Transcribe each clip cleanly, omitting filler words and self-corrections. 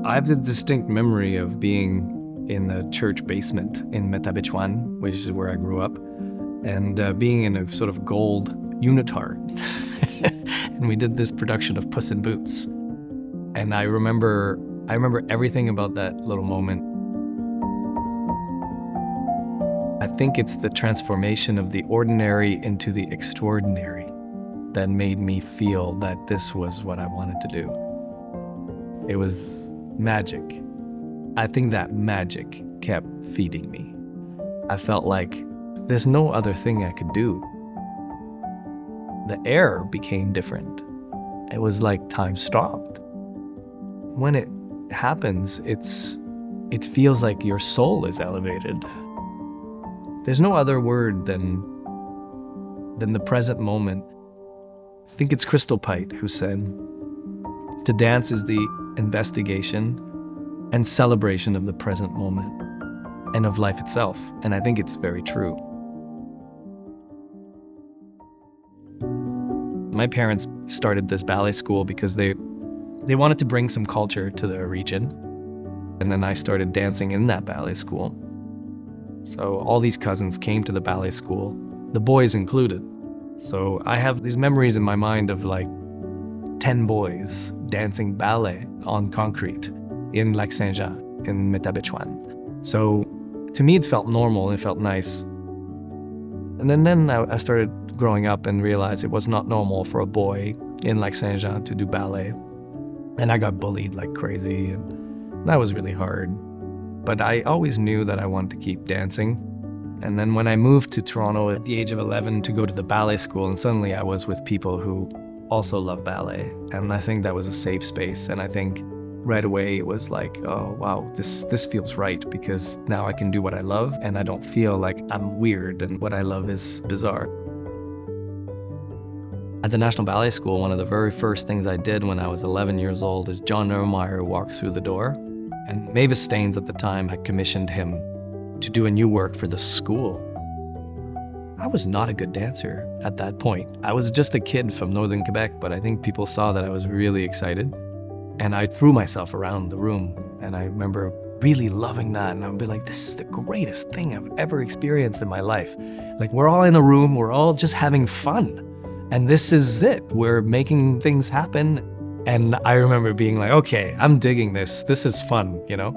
I have the distinct memory of being in the church basement in Métabetchouan, which is where I grew up, and being in a sort of gold unitard. And we did this production of Puss in Boots. And I remember everything about that little moment. I think it's the transformation of the ordinary into the extraordinary that made me feel that this was what I wanted to do. It was magic. I think that magic kept feeding me. I felt like there's no other thing I could do. The air became different. It was like time stopped. When it happens, it feels like your soul is elevated. There's no other word than the present moment. I think it's Crystal Pite who said, "To dance is the investigation and celebration of the present moment and of life itself." And I think it's very true. My parents started this ballet school because they wanted to bring some culture to the region. And then I started dancing in that ballet school. So all these cousins came to the ballet school, the boys included. So I have these memories in my mind of like 10 boys dancing ballet on concrete in Lac Saint-Jean, in Métabetchouan. So to me, it felt normal, it felt nice. And then I started growing up and realized it was not normal for a boy in Lac Saint-Jean to do ballet. And I got bullied like crazy, and that was really hard. But I always knew that I wanted to keep dancing. And then when I moved to Toronto at the age of 11 to go to the ballet school, and suddenly I was with people who also love ballet. And I think that was a safe space. And I think right away it was like, oh, wow, this feels right, because now I can do what I love and I don't feel like I'm weird and what I love is bizarre. At the National Ballet School, one of the very first things I did when I was 11 years old is John Neumeier walked through the door, and Mavis Staines at the time had commissioned him to do a new work for the school. I was not a good dancer at that point. I was just a kid from northern Quebec, but I think people saw that I was really excited. And I threw myself around the room, and I remember really loving that. And I would be like, this is the greatest thing I've ever experienced in my life. Like, we're all in a room, we're all just having fun. And this is it. We're making things happen. And I remember being like, okay, I'm digging this. This is fun, you know?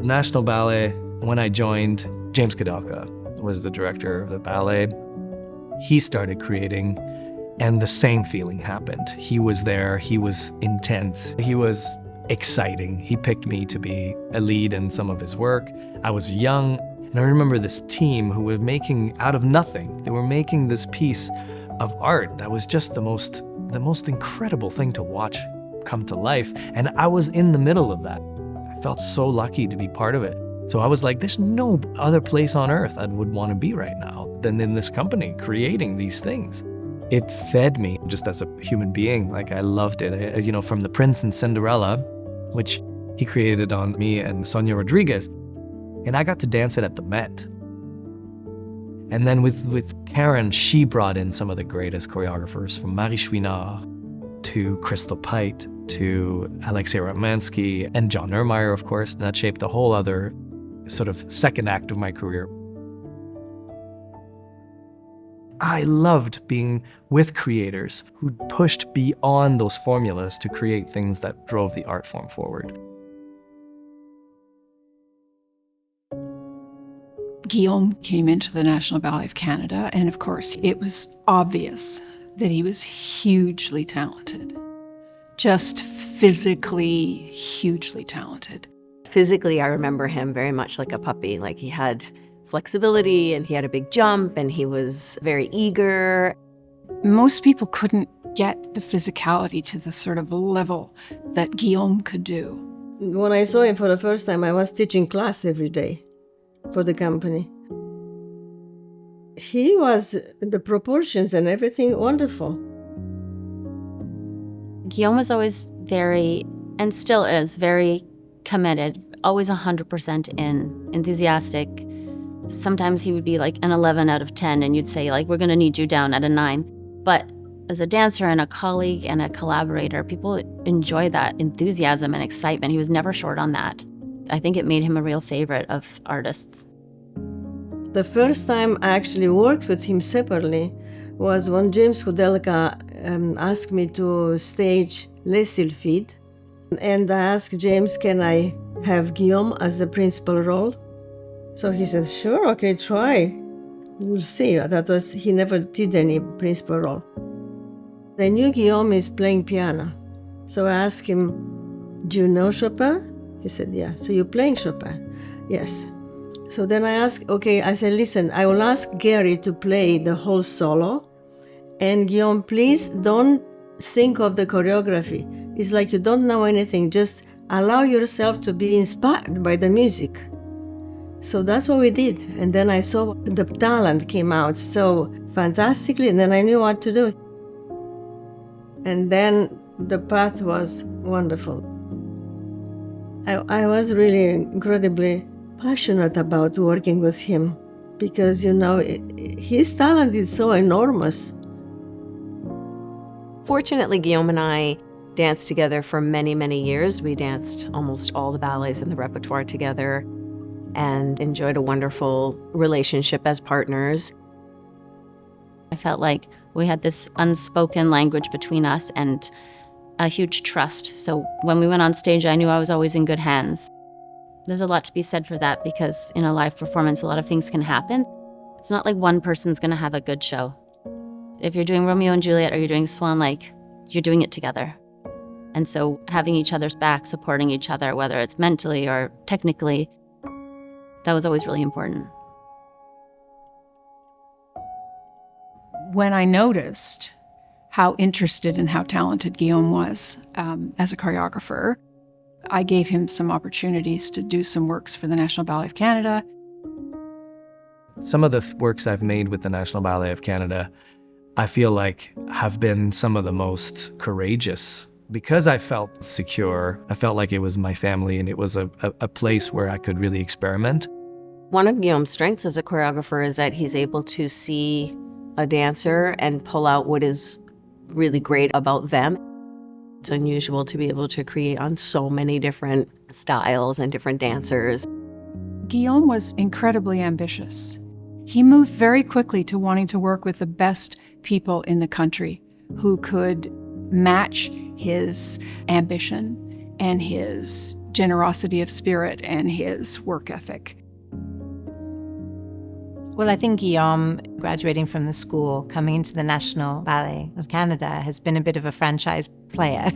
National Ballet, when I joined, James Kadelka was the director of the ballet. He started creating, and the same feeling happened. He was there, he was intense, he was exciting. He picked me to be a lead in some of his work. I was young, and I remember this team who were making out of nothing. They were making this piece of art that was just the most incredible thing to watch come to life. And I was in the middle of that. I felt so lucky to be part of it. So I was like, there's no other place on earth I would want to be right now than in this company creating these things. It fed me just as a human being. Like, I loved it. From The Prince and Cinderella, which he created on me and Sonia Rodriguez, and I got to dance it at the Met. And then with Karen, she brought in some of the greatest choreographers, from Marie Chouinard to Crystal Pite to Alexei Romansky and John Neumeier, of course, and that shaped a whole other sort of second act of my career. I loved being with creators who pushed beyond those formulas to create things that drove the art form forward. Guillaume came into the National Ballet of Canada, and of course, it was obvious that he was hugely talented. Just physically hugely talented. Physically, I remember him very much like a puppy. Like, he had flexibility and he had a big jump and he was very eager. Most people couldn't get the physicality to the sort of level that Guillaume could do. When I saw him for the first time, I was teaching class every day for the company. He was, the proportions and everything, wonderful. Guillaume was always very, and still is, very committed, always 100% in, enthusiastic. Sometimes he would be like an 11 out of 10 and you'd say, like, we're gonna need you down at a 9. But as a dancer and a colleague and a collaborator, people enjoy that enthusiasm and excitement. He was never short on that. I think it made him a real favorite of artists. The first time I actually worked with him separately was when James Kudelka asked me to stage Les Sylphides. And I asked James, can I have Guillaume as the principal role? So he said, sure, okay, try. We'll see. He never did any principal role. I knew Guillaume is playing piano. So I asked him, do you know Chopin? He said, yeah. So you're playing Chopin? Yes. So then I said, listen, I will ask Gary to play the whole solo. And Guillaume, please don't think of the choreography. It's like you don't know anything. Just allow yourself to be inspired by the music. So that's what we did. And then I saw the talent came out so fantastically, and then I knew what to do. And then the path was wonderful. I was really incredibly passionate about working with him because, his talent is so enormous. Fortunately, Guillaume and I danced together for many, many years. We danced almost all the ballets in the repertoire together and enjoyed a wonderful relationship as partners. I felt like we had this unspoken language between us and a huge trust. So when we went on stage, I knew I was always in good hands. There's a lot to be said for that because in a live performance, a lot of things can happen. It's not like one person's going to have a good show. If you're doing Romeo and Juliet or you're doing Swan Lake, you're doing it together. And so having each other's back, supporting each other, whether it's mentally or technically, that was always really important. When I noticed how interested and how talented Guillaume was as a choreographer, I gave him some opportunities to do some works for the National Ballet of Canada. Some of the works I've made with the National Ballet of Canada, I feel like have been some of the most courageous because I felt secure. I felt like it was my family and it was a place where I could really experiment. One of Guillaume's strengths as a choreographer is that he's able to see a dancer and pull out what is really great about them. It's unusual to be able to create on so many different styles and different dancers. Guillaume was incredibly ambitious. He moved very quickly to wanting to work with the best people in the country who could match his ambition and his generosity of spirit and his work ethic. Well, I think Guillaume, graduating from the school, coming into the National Ballet of Canada, has been a bit of a franchise player.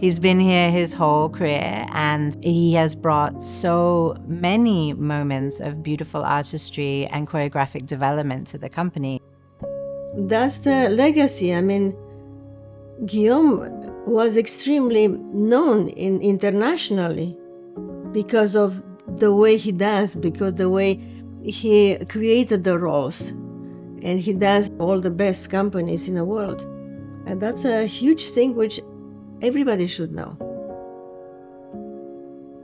He's been here his whole career, and he has brought so many moments of beautiful artistry and choreographic development to the company. That's the legacy. Guillaume was extremely known internationally because of the way he does, because the way he created the roles, and he does all the best companies in the world. And that's a huge thing which everybody should know.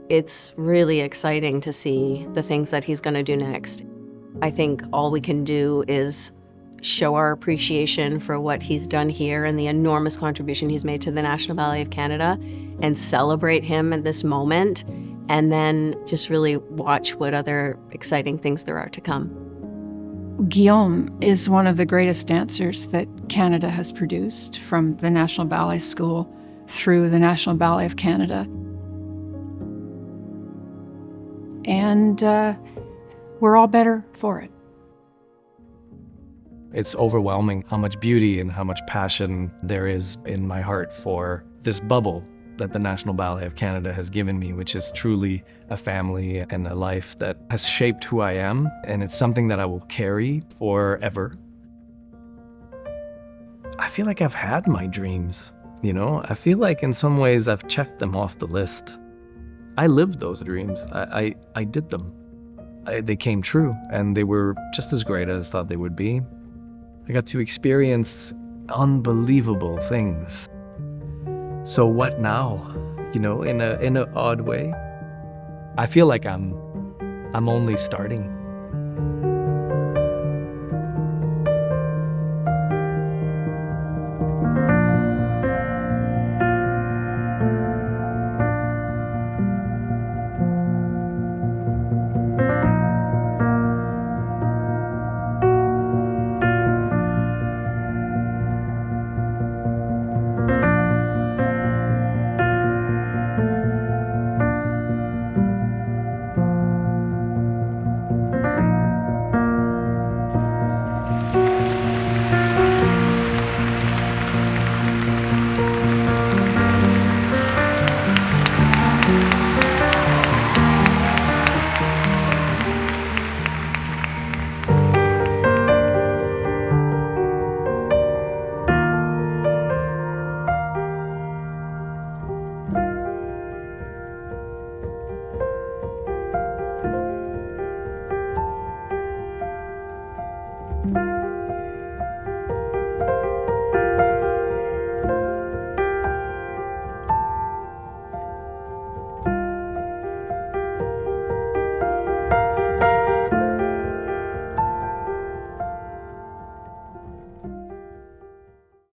It's really exciting to see the things that he's going to do next. I think all we can do is show our appreciation for what he's done here and the enormous contribution he's made to the National Ballet of Canada and celebrate him in this moment, and then just really watch what other exciting things there are to come. Guillaume is one of the greatest dancers that Canada has produced, from the National Ballet School through the National Ballet of Canada. And we're all better for it. It's overwhelming how much beauty and how much passion there is in my heart for this bubble that the National Ballet of Canada has given me, which is truly a family and a life that has shaped who I am, and it's something that I will carry forever. I feel like I've had my dreams, I feel like in some ways I've checked them off the list. I lived those dreams. I did them. They came true, and they were just as great as I thought they would be. I got to experience unbelievable things. So what now? In an odd way. I feel like I'm only starting.